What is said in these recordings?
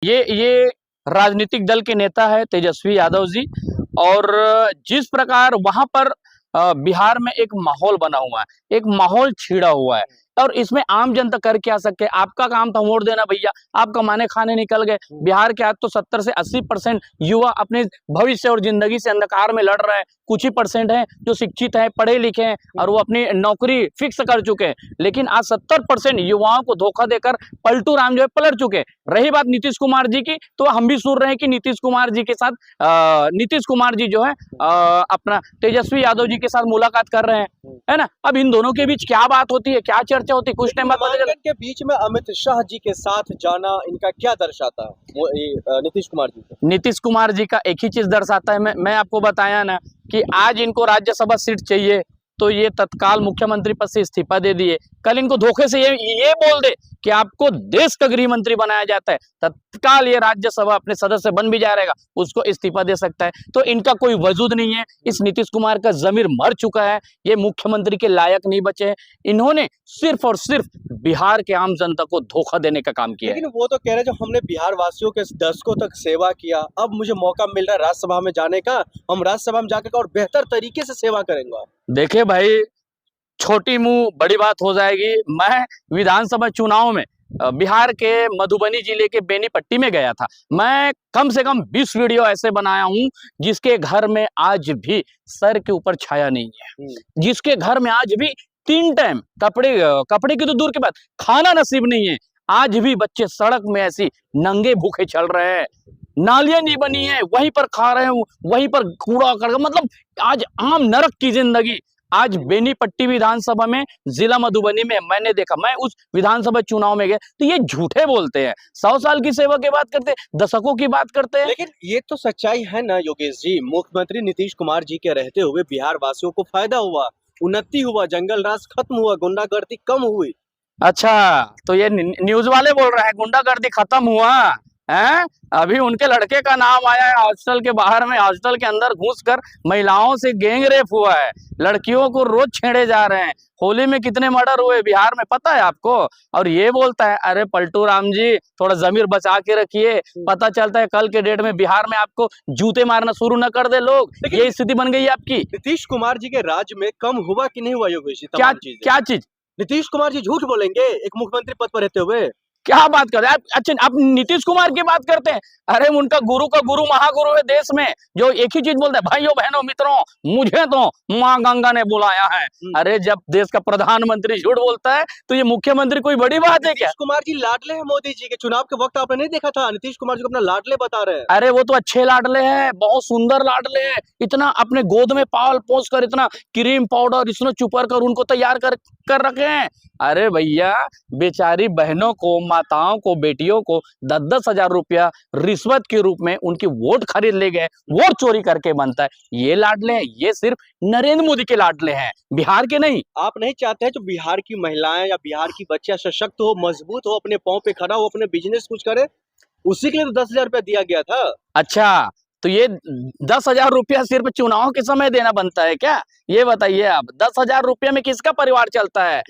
ये राजनीतिक दल के नेता है तेजस्वी यादव जी। और जिस प्रकार वहां पर बिहार में एक माहौल बना हुआ है, एक माहौल छिड़ा हुआ है, और इसमें आम जनता कर क्या सके। आपका काम था वोट देना भैया, आप कमाने खाने निकल गए। बिहार के आज तो 70 से 80% युवा अपने भविष्य और जिंदगी से अंधकार में लड़ रहे हैं। कुछ ही परसेंट हैं जो शिक्षित हैं, पढ़े लिखे हैं और वो अपनी नौकरी फिक्स कर चुके हैं। लेकिन आज 70% युवाओं को धोखा देकर पलटू राम जो है पलट चुके हैं। रही बात नीतीश कुमार जी की, तो हम भी सुन रहे हैं कि नीतीश कुमार जी के साथ नीतीश कुमार जी जो है अपना तेजस्वी यादव जी के साथ मुलाकात कर रहे हैं, है ना। अब इन दोनों के बीच क्या बात होती है, क्या चर्चा होती है, कुछ टाइम बाद पता चला। के बीच में अमित शाह जी के साथ जाना इनका क्या दर्शाता है? नीतीश कुमार जी नीतीश कुमार जी का एक ही चीज दर्शाता है, मैं आपको बताया ना कि आज इनको राज्यसभा सीट चाहिए तो ये तत्काल मुख्यमंत्री पद से इस्तीफा दे दिए। कल इनको धोखे से ये बोल दे कि आपको देश का गृह मंत्री बनाया जाता है, तत्काल ये राज्यसभा अपने सदस्य बन भी जाएगा, उसको इस्तीफा दे सकता है। तो इनका कोई वजूद नहीं है। इस नीतीश कुमार का जमीर मर चुका है, ये मुख्यमंत्री के लायक नहीं बचे हैं। इन्होंने सिर्फ और सिर्फ बिहार के आम जनता को धोखा देने का काम किया है। लेकिन वो तो कह रहे जो हमने बिहार वासियों के दशकों तक सेवा किया, अब मुझे मौका मिल रहा है राज्यसभा में जाने का, हम राज्यसभा में जाकर और बेहतर तरीके से सेवा करेंगे। देखे भाई, छोटी मुंह बड़ी बात हो जाएगी। मैं विधानसभा चुनाव में बिहार के मधुबनी जिले के बेनीपट्टी में गया था। मैं कम से कम 20 वीडियो ऐसे बनाया हूं जिसके घर में आज भी सर के ऊपर छाया नहीं है, जिसके घर में आज भी 3 टाइम कपड़े की तो दूर के बात, खाना नसीब नहीं है। आज भी बच्चे सड़क में ऐसी नंगे भूखे चल रहे हैं, नालियां नहीं बनी है, वहीं पर खा रहे हैं, वहीं पर कूड़ा करके, मतलब आज आम नरक की जिंदगी। आज बेनीपट्टी विधानसभा में, जिला मधुबनी में मैंने देखा, मैं उस विधानसभा चुनाव में गया, तो ये झूठे बोलते हैं। 100 साल की सेवा की बात करते हैं, दशकों की बात करते हैं। लेकिन ये तो सच्चाई है ना योगेश जी, मुख्यमंत्री नीतीश कुमार जी के रहते हुए बिहार वासियों को फायदा हुआ, उन्नति हुआ, जंगल राज खत्म हुआ, गुंडागर्दी कम हुई। अच्छा, तो ये न्यूज वाले बोल रहे हैं गुंडागर्दी खत्म हुआ है? अभी उनके लड़के का नाम आया है हॉस्टल के बाहर में, हॉस्टल के अंदर घुसकर महिलाओं से गैंग रेप हुआ है, लड़कियों को रोज छेड़े जा रहे हैं। होली में कितने मर्डर हुए बिहार में पता है आपको? और ये बोलता है अरे पलटू राम जी थोड़ा जमीर बचा के रखिए, पता चलता है कल के डेट में बिहार में आपको जूते मारना शुरू न कर दे लोग। ये स्थिति बन गई है आपकी। नीतीश कुमार जी के राज में कम हुआ कि नहीं हुआ योगेश जी? क्या चीज? नीतीश कुमार जी झूठ बोलेंगे एक मुख्यमंत्री पद पर रहते हुए? क्या बात कर रहे हैं आप? अच्छा, आप नीतीश कुमार की बात करते हैं। अरे उनका गुरु का गुरु महागुरु है देश में, जो एक ही चीज बोलता है, भाइयों बहनों मित्रों, मुझे तो माँ गंगा ने बुलाया है। अरे जब देश का प्रधानमंत्री झूठ बोलता है तो ये मुख्यमंत्री कोई बड़ी बात है क्या? नीतीश कुमार जी लाडले हैं मोदी जी के, चुनाव के वक्त आपने नहीं देखा था नीतीश कुमार जी को अपना लाडले बता रहे हैं? अरे वो तो अच्छे लाडले हैं, बहुत सुंदर लाडले हैं, इतना अपने गोद में पाल पोस कर, इतना क्रीम पाउडर इसने चुपर कर उनको तैयार कर रखे हैं। अरे भैया, बेचारी बहनों को, माताओं को, बेटियों को 10-10 हजार रुपया रिश्वत के रूप में उनकी वोट खरीद ले गए, वोट चोरी करके बनता है। ये लाडले हैं, ये सिर्फ नरेंद्र मोदी के लाडले हैं, बिहार के नहीं। आप नहीं चाहते हैं जो बिहार की महिलाएं या बिहार की बच्चियां सशक्त हो, मजबूत हो, अपने पांव पे खड़ा हो, अपने बिजनेस कुछ करे? उसी के लिए तो 10,000 रुपया दिया गया था। अच्छा, तो ये 10,000 रुपया सिर्फ चुनाव के समय देना बनता है क्या? ये बताइए आप, 10,000 रुपये में किसका परिवार चलता है?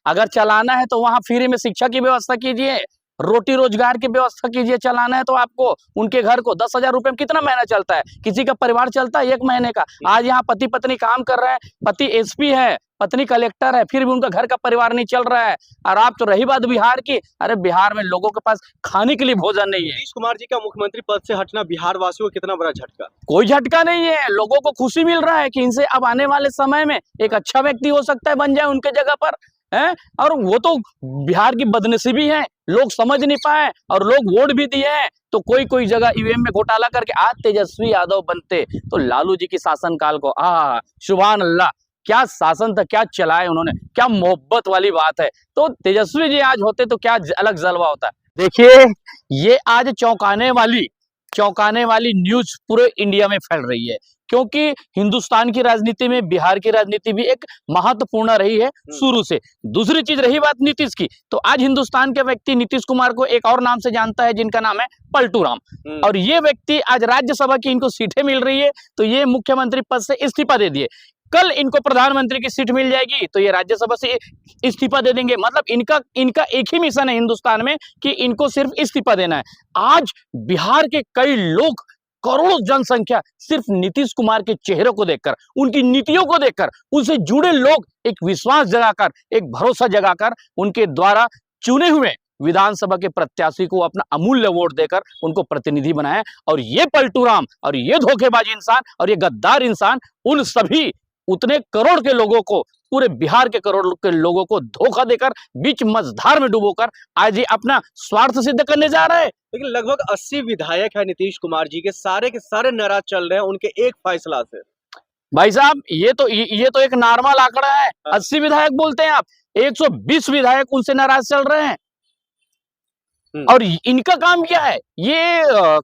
अगर चलाना है तो वहां फ्री में शिक्षा की व्यवस्था कीजिए, रोटी रोजगार की व्यवस्था कीजिए। चलाना है तो आपको उनके घर को 10,000 रुपये में कितना महीना चलता है? किसी का परिवार चलता है 1 महीने का। आज यहाँ पति पत्नी काम कर रहे हैं, पति एसपी है, पत्नी कलेक्टर है, फिर भी उनका घर का परिवार नहीं चल रहा है। और आप तो रही बात बिहार की, अरे बिहार में लोगों के पास खाने के लिए भोजन नहीं है। नीतीश कुमार जी का मुख्यमंत्री पद से हटना बिहार वासियों को कितना बड़ा झटका? कोई झटका नहीं है, लोगों को खुशी मिल रहा है कि इनसे अब आने वाले समय में एक अच्छा व्यक्ति हो सकता है, बन जाए उनके जगह पर है। और वो तो बिहार की बदनसीबी है, लोग समझ नहीं पाए और लोग वोट भी दिए हैं। तो कोई जगह ईवीएम में घोटाला करके आज तेजस्वी यादव बनते तो लालू जी की शासनकाल को सुभान अल्लाह, क्या शासन था, क्या चलाए उन्होंने, क्या मोहब्बत वाली बात है। तो तेजस्वी जी आज होते तो क्या अलग जलवा होता। देखिए, ये आज चौंकाने वाली न्यूज पूरे इंडिया में फैल रही है, क्योंकि हिंदुस्तान की राजनीति में बिहार की राजनीति भी एक महत्वपूर्ण रही है शुरू से। दूसरी चीज रही बात नीतीश की, तो आज हिंदुस्तान के व्यक्ति नीतीश कुमार को एक और नाम से जानता है, जिनका नाम है पलटू राम। और ये व्यक्ति आज राज्यसभा की इनको सीटें मिल रही है तो ये मुख्यमंत्री पद से इस्तीफा दे दिए। कल इनको प्रधानमंत्री की सीट मिल जाएगी तो ये राज्यसभा से इस्तीफा दे देंगे। मतलब इनका एक ही मिशन है हिंदुस्तान में कि इनको सिर्फ इस्तीफा देना है। आज बिहार के कई लोग, करोड़ों जनसंख्या सिर्फ नीतीश कुमार के चेहरे को देखकर, उनकी नीतियों को देखकर, उनसे जुड़े लोग एक विश्वास जगाकर, एक भरोसा जगाकर उनके द्वारा चुने हुए विधानसभा के प्रत्याशी को अपना अमूल्य वोट देकर उनको प्रतिनिधि बनाया। और ये पलटूराम और ये धोखेबाज इंसान और ये गद्दार इंसान उन सभी उतने करोड़ के लोगों को, पूरे बिहार के करोड़ के लोगों को धोखा देकर, बीच मझधार में डुबोकर आज ये अपना स्वार्थ सिद्ध करने जा रहा है। लेकिन लगभग 80 विधायक है नीतीश कुमार जी के सारे नाराज चल रहे हैं उनके एक फैसला से। भाई साहब, ये तो एक नॉर्मल आंकड़ा है। 80 विधायक बोलते हैं आप, 120 विधायक उनसे नाराज चल रहे हैं। और इनका काम क्या है? ये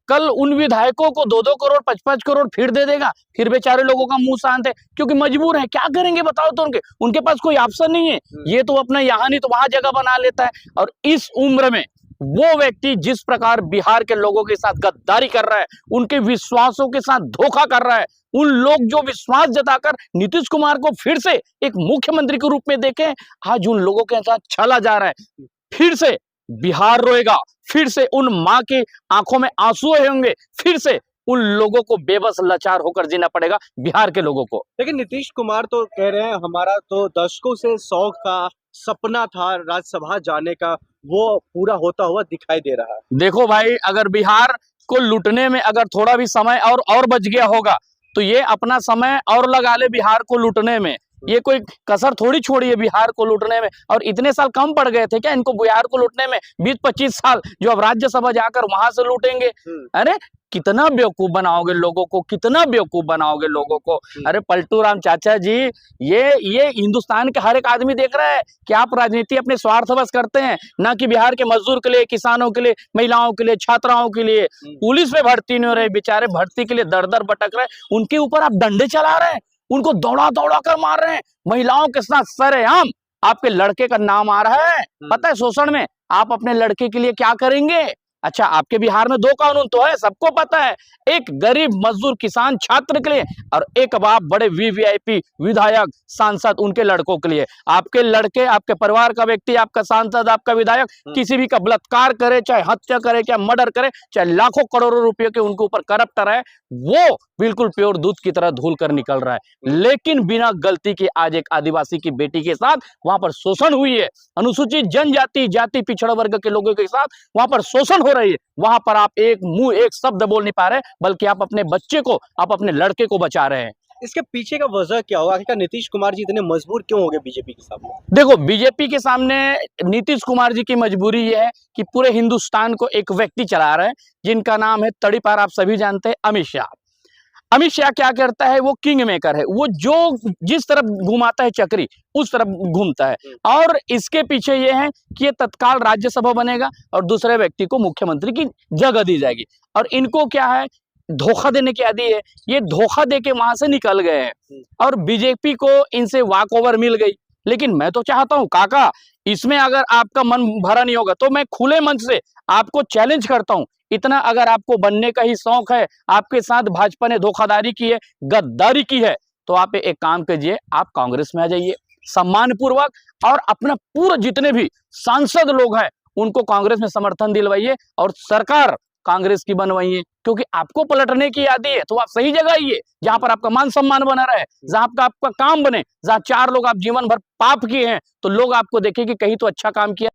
कल उन विधायकों को 2-2 करोड़ 5-5 करोड़ फिर दे देगा, फिर बेचारे लोगों का मुंह शांत है, क्योंकि मजबूर है। क्या करेंगे बताओ? तो उनके पास कोई ऑप्शन नहीं है। ये तो अपना यहाँ नहीं तो वहां जगह बना लेता है। और इस उम्र में वो व्यक्ति जिस प्रकार बिहार के लोगों के साथ गद्दारी कर रहा है, उनके विश्वासों के साथ धोखा कर रहा है, उन लोग जो विश्वास जताकर नीतीश कुमार को फिर से एक मुख्यमंत्री के रूप में देखे, आज उन लोगों के साथ छला जा रहा है। फिर से बिहार रोएगा, फिर से उन माँ की आंखों में आंसू होंगे, फिर से उन लोगों को बेबस लाचार होकर जीना पड़ेगा, बिहार के लोगों को। लेकिन नीतीश कुमार तो कह रहे हैं हमारा तो दशकों से शौक था, सपना था राज्यसभा जाने का, वो पूरा होता हुआ दिखाई दे रहा है। देखो भाई, अगर बिहार को लूटने में अगर थोड़ा भी समय और बच गया होगा तो ये अपना समय और लगा ले बिहार को लूटने में। ये कोई कसर थोड़ी छोड़ी है बिहार को लूटने में। और इतने साल कम पड़ गए थे क्या इनको बिहार को लूटने में? 20-25 साल जो अब राज्यसभा जाकर वहां से लूटेंगे। अरे कितना बेवकूफ बनाओगे लोगों को, कितना बेवकूफ बनाओगे लोगों को। अरे पलटूराम चाचा जी, ये हिंदुस्तान के हर एक आदमी देख रहा है कि आप राजनीति अपने स्वार्थवश करते हैं, ना कि बिहार के मजदूर के लिए, किसानों के लिए, महिलाओं के लिए, छात्राओं के लिए। पुलिस में भर्ती नहीं हो रहे, बेचारे भर्ती के लिए दर भटक रहे, उनके ऊपर आप डंडे चला रहे हैं, उनको दौड़ा कर मार रहे हैं। महिलाओं के साथ सरेआम आपके लड़के का नाम आ रहा है। पता है शोषण में आप अपने लड़के के लिए क्या करेंगे? अच्छा, आपके बिहार में 2 कानून तो है, सबको पता है, एक गरीब मजदूर किसान छात्र के लिए और एक बाप बड़े वीवीआईपी विधायक सांसद उनके लड़कों के लिए। आपके लड़के, आपके परिवार का व्यक्ति, आपका सांसद, आपका विधायक किसी भी का बलात्कार करे, चाहे हत्या करे, चाहे मर्डर करे, चाहे लाखों करोड़ों रुपए के उनके ऊपर करप्टर है, वो बिल्कुल प्योर दूध की तरह धुल कर निकल रहा है। लेकिन बिना गलती के आज एक आदिवासी की बेटी के साथ वहां पर शोषण हुई है, अनुसूचित जनजाति, जाति पिछड़ा वर्ग के लोगों के साथ वहां पर शोषण हो रही है। वहां पर आप एक शब्द बोल नहीं पा रहे, बल्कि आप अपने बच्चे को, आप अपने लड़के को बचा रहे हैं। इसके पीछे का वजह क्या होगा? आखिरकार नीतीश कुमार जी इतने मजबूर क्यों हो गए बीजेपी के सामने? देखो, बीजेपी के सामने नीतीश कुमार जी की मजबूरी ये है कि पूरे हिंदुस्तान को एक व्यक्ति चला रहा है जिनका नाम है तड़ीपार, आप सभी जानते हैं, अमित शाह। अमित शाह क्या करता है? वो किंग मेकर है, वो जो जिस तरफ घुमाता है चक्री उस तरफ घूमता है। और इसके पीछे ये है कि ये तत्काल राज्यसभा बनेगा और दूसरे व्यक्ति को मुख्यमंत्री की जगह दी जाएगी। और इनको क्या है? धोखा देने की आदि है। ये धोखा दे के वहां से निकल गए हैं और बीजेपी को इनसे वॉक ओवर मिल गई। लेकिन मैं तो चाहता हूं काका, इसमें अगर आपका मन भरा नहीं होगा तो मैं खुले मन से आपको चैलेंज करता हूं। इतना अगर आपको बनने का ही शौक है, आपके साथ भाजपा ने धोखाधड़ी की है, गद्दारी की है, तो आप एक काम कीजिए, आप कांग्रेस में आ जाइए सम्मान पूर्वक, और अपना पूरा जितने भी सांसद लोग हैं उनको कांग्रेस में समर्थन दिलवाइए और सरकार कांग्रेस की बनवाइए। क्योंकि आपको पलटने की आदि है तो आप सही जगह आइए जहां पर आपका मान सम्मान बना रहे, जहां आपका काम बने, जहां 4 लोग आप जीवन भर पाप किए हैं तो लोग आपको देखें कि कहीं तो अच्छा काम किया।